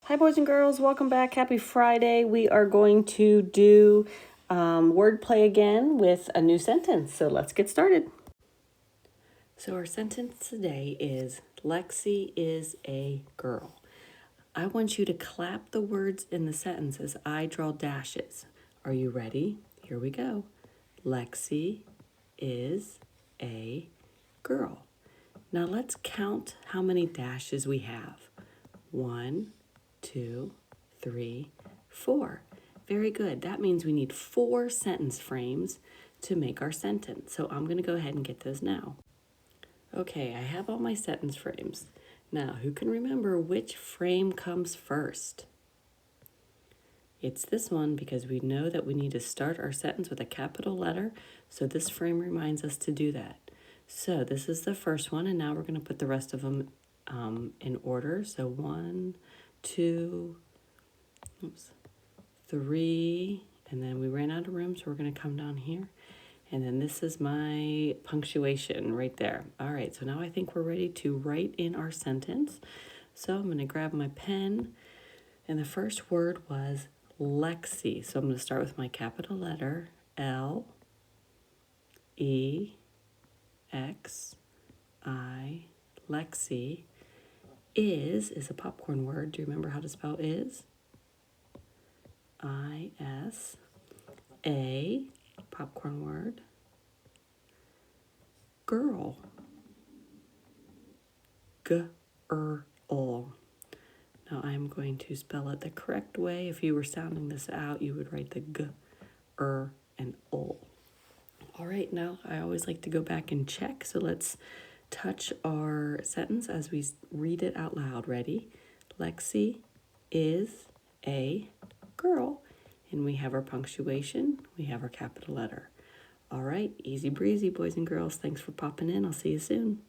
Hi, boys and girls. Welcome back. Happy Friday. We are going to do wordplay again with a new sentence. So let's get started. So our sentence today is Lexi is a girl. I want you to clap the words in the sentence as I draw dashes. Are you ready? Here we go. Lexi is a girl. Now let's count how many dashes we have. 1, 2, 3, 4. Very good. That means we need 4 sentence frames to make our sentence. So I'm going to go ahead and get those now. Okay, I have all my sentence frames. Now, who can remember which frame comes first? It's this one because we know that we need to start our sentence with a capital letter. So this frame reminds us to do that. So this is the first one, and now we're going to put the rest of them in order. So 1, 2, 3, and then we ran out of room, so we're going to come down here. And then this is my punctuation right there. All right, so now I think we're ready to write in our sentence. So I'm going to grab my pen, and the first word was Lexi. So I'm going to start with my capital letter, L, E, X, I, Lexi. Is a popcorn word. Do you remember how to spell is? I-S. A, popcorn word. Girl. G-er-l. Now I'm going to spell it the correct way. If you were sounding this out, you would write the g, and ol. All right, now I always like to go back and check. So let's touch our sentence as we read it out loud. Ready? Lexi is a girl. And we have our punctuation. We have our capital letter. All right, easy breezy, boys and girls. Thanks for popping in. I'll see you soon.